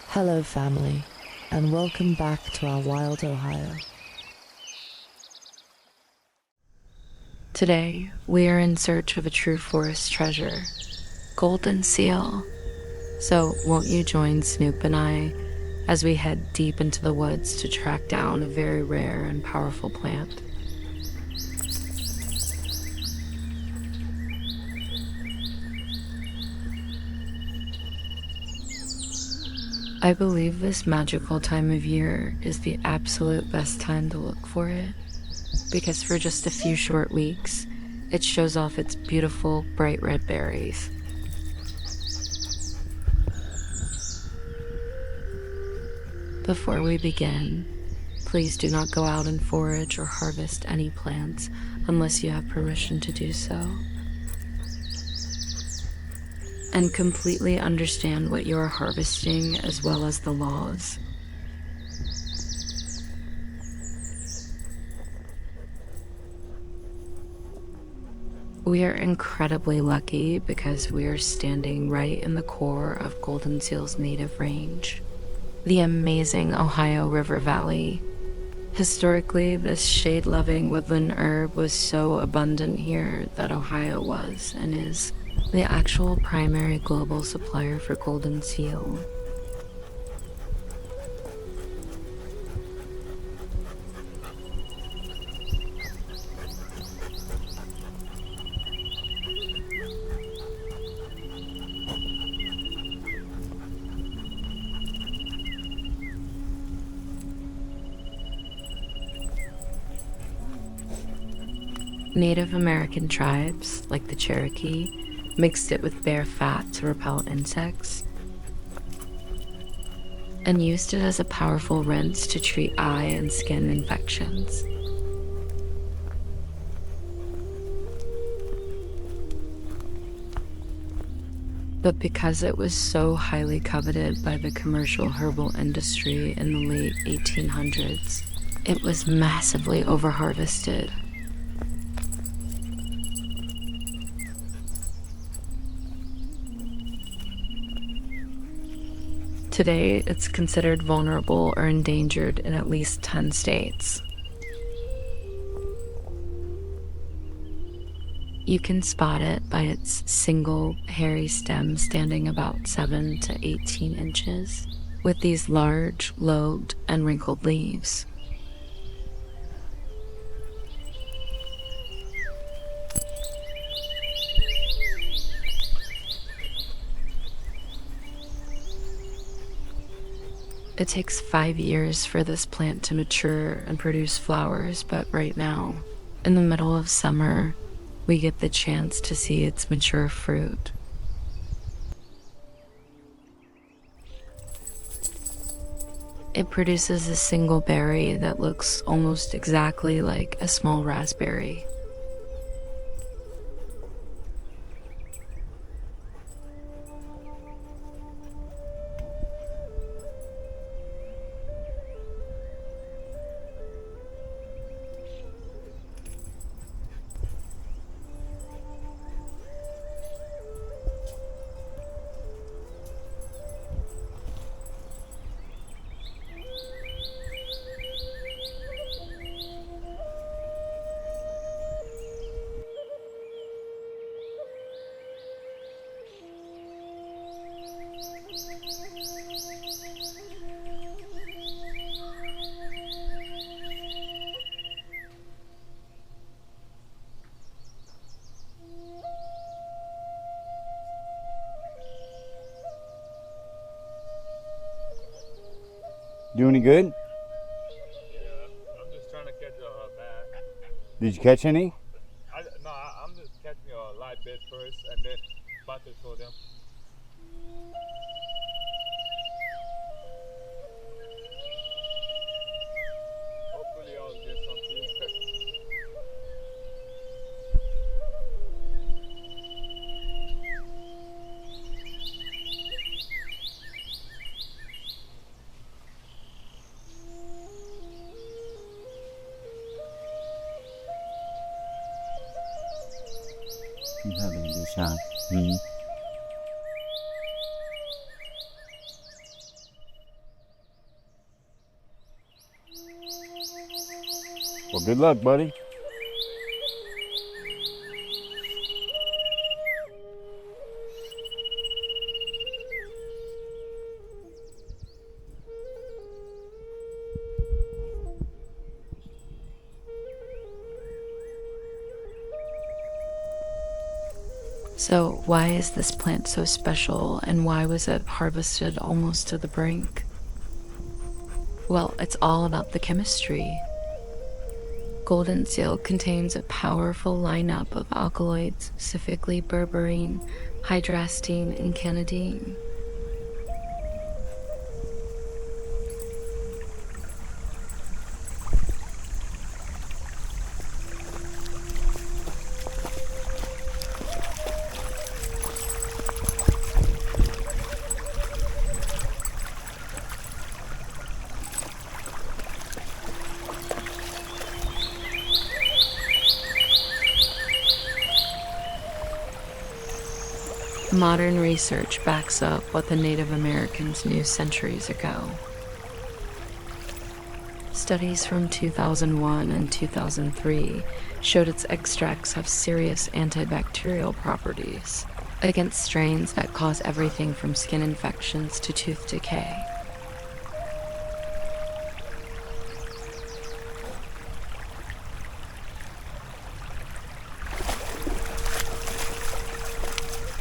Hello family, and welcome back to our wild Ohio. Today, we are in search of a true forest treasure, Goldenseal. So won't you join Snoop and I as we head deep into the woods to track down a very rare and powerful plant? I believe this magical time of year is the absolute best time to look for it, because for just a few short weeks, it shows off its beautiful bright red berries. Before we begin, please do not go out and forage or harvest any plants unless you have permission to do so. And completely understand what you are harvesting as well as the laws. We are incredibly lucky because we are standing right in the core of Goldenseal's native range, the amazing Ohio River Valley. Historically, this shade-loving woodland herb was so abundant here that Ohio was, and is, the actual primary global supplier for Goldenseal. Native American tribes, like the Cherokee, mixed it with bear fat to repel insects, and used it as a powerful rinse to treat eye and skin infections. But because it was so highly coveted by the commercial herbal industry in the late 1800s, it was massively overharvested. Today, it's considered vulnerable or endangered in at least 10 states. You can spot it by its single, hairy stem standing about 7 to 18 inches, with these large, lobed, and wrinkled leaves. It takes 5 years for this plant to mature and produce flowers, but right now, in the middle of summer, we get the chance to see its mature fruit. It produces a single berry that looks almost exactly like a small raspberry. Do any good? Yeah, I'm just trying to catch a bat. Did you catch any? I'm just catching a live bait first and then about to throw them. Hopefully I'll get something. You having a good shot? Hmm? Well, good luck, buddy. So, why is this plant so special, and why was it harvested almost to the brink? Well, it's all about the chemistry. Goldenseal contains a powerful lineup of alkaloids, specifically berberine, hydrastine, and cannadine. Modern research backs up what the Native Americans knew centuries ago. Studies from 2001 and 2003 showed its extracts have serious antibacterial properties against strains that cause everything from skin infections to tooth decay.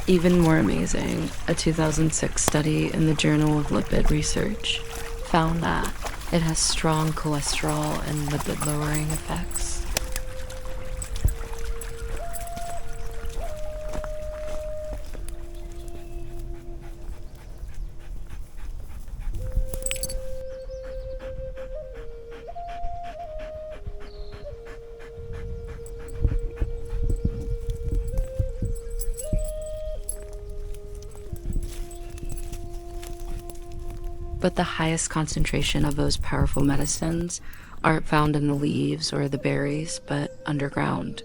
Even more amazing, a 2006 study in the Journal of Lipid Research found that it has strong cholesterol and lipid-lowering effects. But the highest concentration of those powerful medicines aren't found in the leaves or the berries, but underground.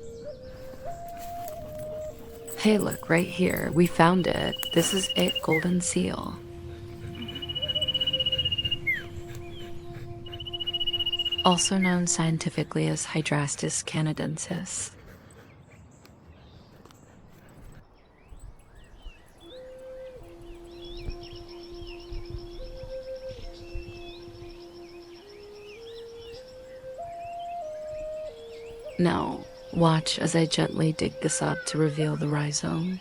Hey, look, right here. We found it. This is it, Goldenseal. Also known scientifically as Hydrastis canadensis. Now, watch as I gently dig this up to reveal the rhizome.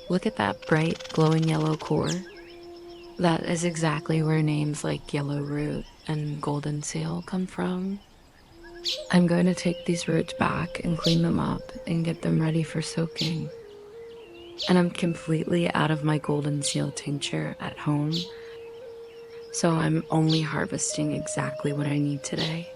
Look at that bright, glowing yellow core. That is exactly where names like yellow root and goldenseal come from. I'm going to take these roots back and clean them up and get them ready for soaking. And I'm completely out of my goldenseal tincture at home, so I'm only harvesting exactly what I need today.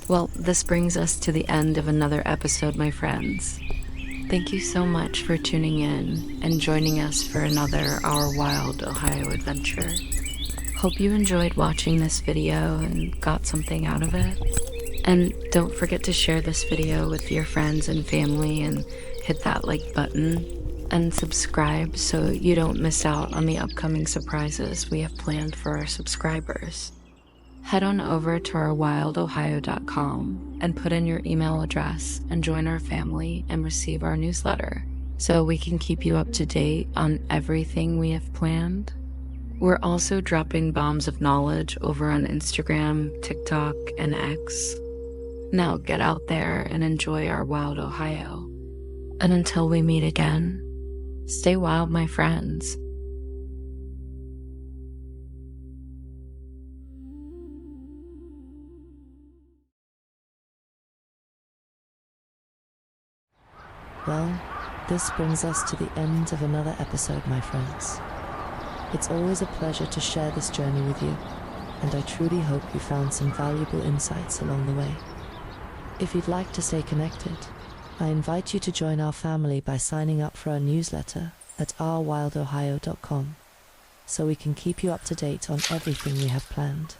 Well, this brings us to the end of another episode, my friends. Thank you so much for tuning in and joining us for another Our Wild Ohio adventure. Hope you enjoyed watching this video and got something out of it. And don't forget to share this video with your friends and family and hit that like button and subscribe so you don't miss out on the upcoming surprises we have planned for our subscribers. Head on over to our wildohio.com and put in your email address and join our family and receive our newsletter so we can keep you up to date on everything we have planned. We're also dropping bombs of knowledge over on Instagram, TikTok, and X. Now get out there and enjoy our wild Ohio. And until we meet again, stay wild, my friends. Well, this brings us to the end of another episode, my friends. It's always a pleasure to share this journey with you, and I truly hope you found some valuable insights along the way. If you'd like to stay connected, I invite you to join our family by signing up for our newsletter at ourwildohio.com, so we can keep you up to date on everything we have planned.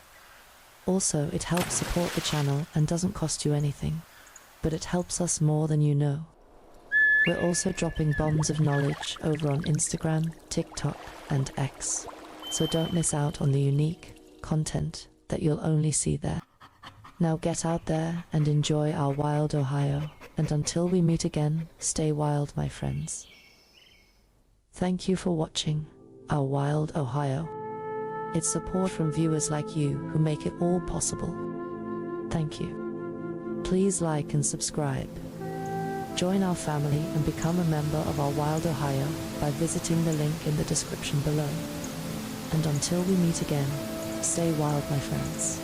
Also, it helps support the channel and doesn't cost you anything, but it helps us more than you know. We're also dropping bombs of knowledge over on Instagram, TikTok, and X, so don't miss out on the unique content that you'll only see there. Now get out there and enjoy our wild Ohio, and until we meet again, stay wild, my friends. Thank you for watching Our Wild Ohio. It's support from viewers like you who make it all possible. Thank you. Please like and subscribe. Join our family and become a member of Our Wild Ohio by visiting the link in the description below. And until we meet again, stay wild, my friends.